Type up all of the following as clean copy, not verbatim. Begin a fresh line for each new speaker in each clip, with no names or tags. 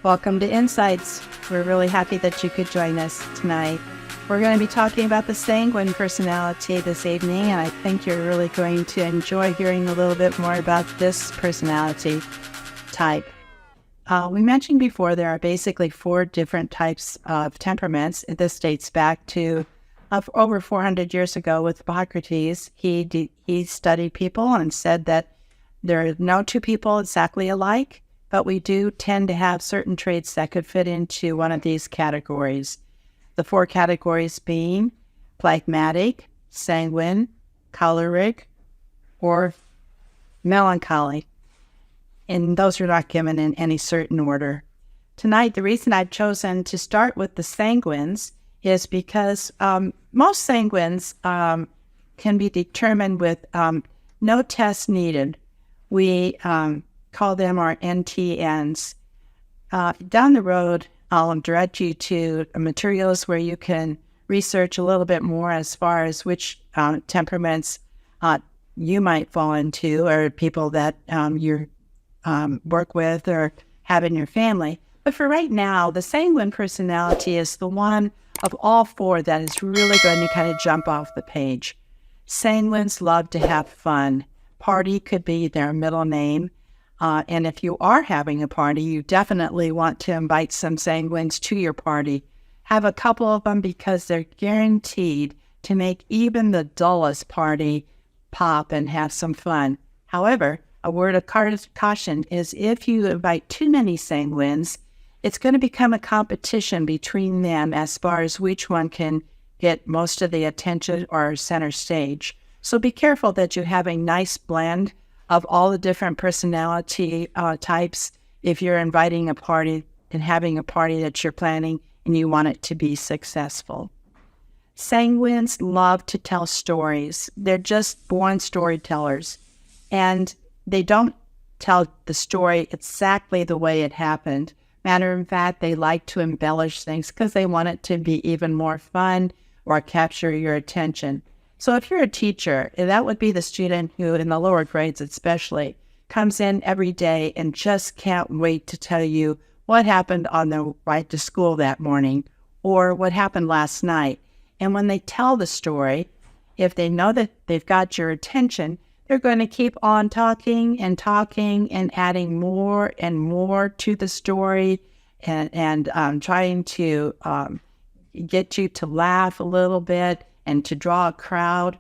Welcome to Insights. We're really happy that you could join us tonight. We're going to be talking about the sanguine personality this evening, and I think you're really going to enjoy hearing a little bit more about this personality type. We mentioned before there are basically 4 different types of temperaments. This dates back to over 400 years ago with Hippocrates. He studied people and said that there are no 2 people exactly alike, but we do tend to have certain traits that could fit into one of these categories. The 4 categories being phlegmatic, sanguine, choleric, or melancholy. And those are not given in any certain order. Tonight, the reason I've chosen to start with the sanguines is because most sanguines can be determined with no test needed. We call them our NTNs. Down the road, I'll direct you to materials where you can research a little bit more as far as which temperaments you might fall into, or people that you work with or have in your family. But for right now, the sanguine personality is the one of all 4 that is really going to kind of jump off the page. Sanguines love to have fun. Party could be their middle name. And if you are having a party, you definitely want to invite some sanguines to your party. Have a couple of them because they're guaranteed to make even the dullest party pop and have some fun. However, a word of caution is if you invite too many sanguines, it's going to become a competition between them as far as which one can get most of the attention or center stage. So be careful that you have a nice blend of all the different personality types if you're inviting a party and having a party that you're planning and you want it to be successful. Sanguines love to tell stories. They're just born storytellers. And they don't tell the story exactly the way it happened. Matter of fact, they like to embellish things because they want it to be even more fun or capture your attention. So if you're a teacher, that would be the student who, in the lower grades especially, comes in every day and just can't wait to tell you what happened on the ride to school that morning or what happened last night. And when they tell the story, if they know that they've got your attention, they're going to keep on talking and adding more and more to the story and trying to get you to laugh a little bit and to draw a crowd.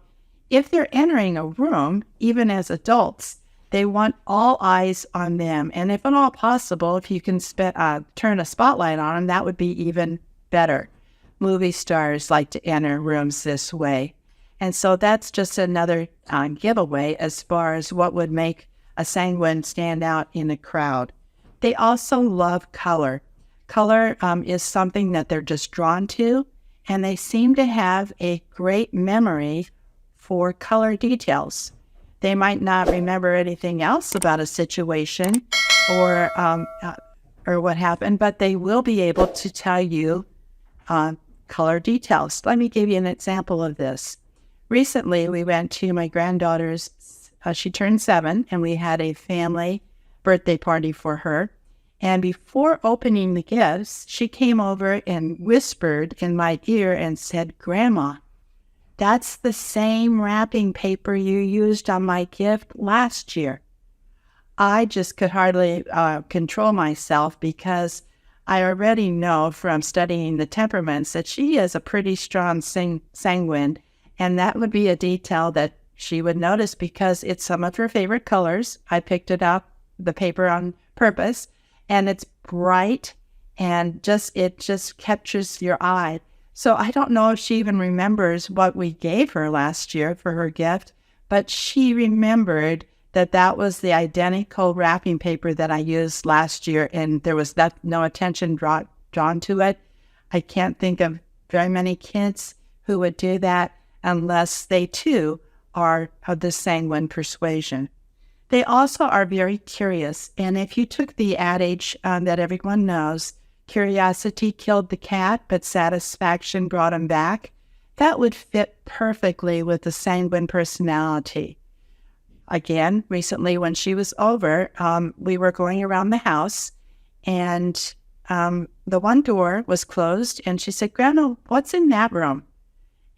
If they're entering a room, even as adults, they want all eyes on them. And if at all possible, if you can turn a spotlight on them, that would be even better. Movie stars like to enter rooms this way. And so that's just another giveaway as far as what would make a sanguine stand out in a crowd. They also love color. Color is something that they're just drawn to, and they seem to have a great memory for color details. They might not remember anything else about a situation or what happened, but they will be able to tell you color details. Let me give you an example of this. Recently, we went to my granddaughter's, she turned 7, and we had a family birthday party for her. And before opening the gifts, she came over and whispered in my ear and said, "Grandma, that's the same wrapping paper you used on my gift last year." I just could hardly control myself because I already know from studying the temperaments that she is a pretty strong sanguine, and that would be a detail that she would notice because it's some of her favorite colors. I picked it up, the paper on purpose, and it's bright and it just captures your eye. So I don't know if she even remembers what we gave her last year for her gift, but she remembered that that was the identical wrapping paper that I used last year, and there was no attention drawn to it. I can't think of very many kids who would do that unless they too are of the sanguine persuasion. They also are very curious, and if you took the adage that everyone knows, curiosity killed the cat, but satisfaction brought him back, that would fit perfectly with the sanguine personality. Again, recently when she was over, we were going around the house, and the one door was closed, and she said, "Grandma, what's in that room?"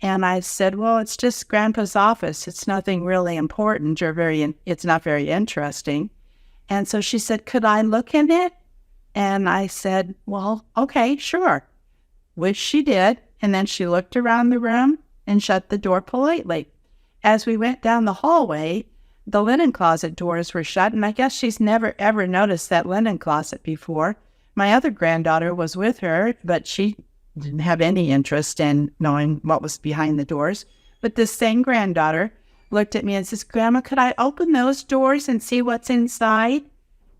And I said, "Well, it's just Grandpa's office. It's nothing really important or it's not very interesting." And so she said, "Could I look in it?" And I said, "Well, okay, sure," which she did. And then she looked around the room and shut the door politely. As we went down the hallway, the linen closet doors were shut, and I guess she's never ever noticed that linen closet before. My other granddaughter was with her, but she didn't have any interest in knowing what was behind the doors. But this same granddaughter looked at me and says, "Grandma, could I open those doors and see what's inside?"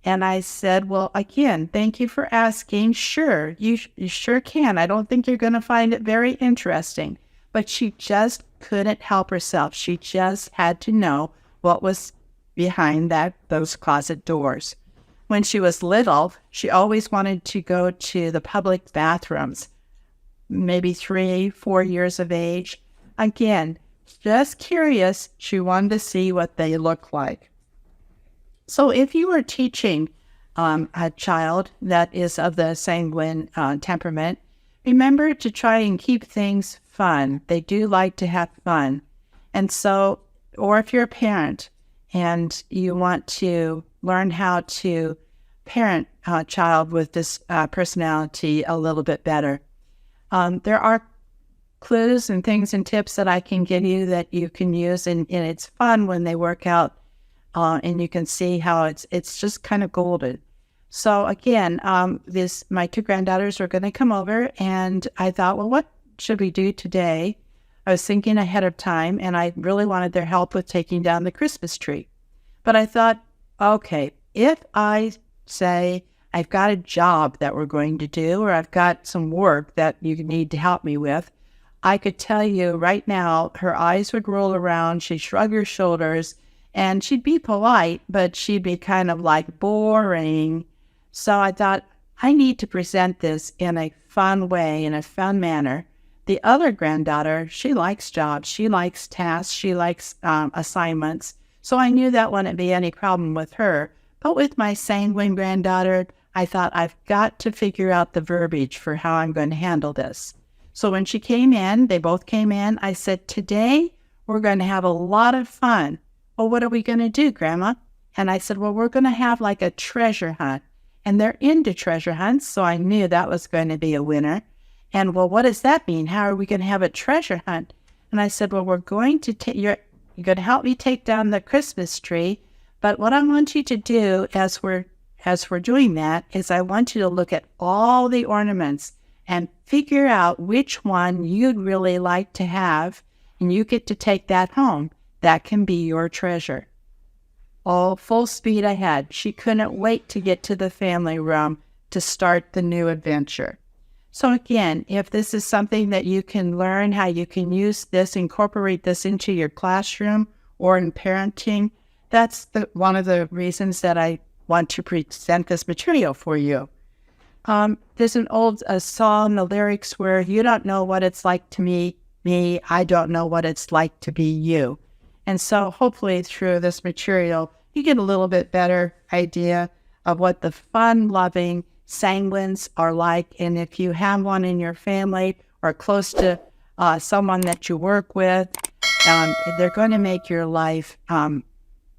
And I said, "Well, again, thank you for asking. Sure, you sure can. I don't think you're going to find it very interesting." But she just couldn't help herself. She just had to know what was behind those closet doors. When she was little, she always wanted to go to the public bathrooms, maybe 3, 4 years of age. Again, just curious, she wanted to see what they look like. So if you are teaching a child that is of the sanguine temperament, remember to try and keep things fun. They do like to have fun. And so, or if you're a parent and you want to learn how to parent a child with this personality a little bit better, there are clues and things and tips that I can give you that you can use, and it's fun when they work out, and you can see how it's just kind of golden. So again, my 2 granddaughters are going to come over, and I thought, well, what should we do today? I was thinking ahead of time, and I really wanted their help with taking down the Christmas tree. But I thought, okay, if I say I've got a job that we're going to do, or I've got some work that you need to help me with, I could tell you right now, her eyes would roll around, she'd shrug her shoulders, and she'd be polite, but she'd be kind of like boring. So I thought, I need to present this in a fun way, in a fun manner. The other granddaughter, she likes jobs, she likes tasks, she likes assignments. So I knew that wouldn't be any problem with her. But with my sanguine granddaughter, I thought I've got to figure out the verbiage for how I'm going to handle this. So when she came in, they both came in, I said, "Today we're going to have a lot of fun." "Well, what are we going to do, Grandma?" And I said, "Well, we're going to have like a treasure hunt." And they're into treasure hunts, so I knew that was going to be a winner. And, well, what does that mean? How are we going to have a treasure hunt? And I said, "Well, we're going to you're going to help me take down the Christmas tree. But what I want you to do as we're doing that is I want you to look at all the ornaments and figure out which one you'd really like to have, and you get to take that home. That can be your treasure." All full speed ahead. She couldn't wait to get to the family room to start the new adventure. So again, if this is something that you can learn how you can use this, incorporate this into your classroom or in parenting, that's one of the reasons that I want to present this material for you. There's an old song, the lyrics where you don't know what it's like to me, I don't know what it's like to be you. And so hopefully through this material, you get a little bit better idea of what the fun-loving sanguines are like. And if you have one in your family or close to someone that you work with, they're going to make your life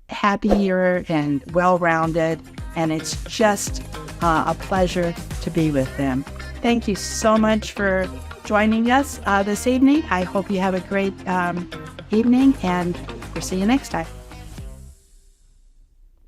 happier and well-rounded. And it's just a pleasure to be with them. Thank you so much for joining us this evening. I hope you have a great evening, and we'll see you next time.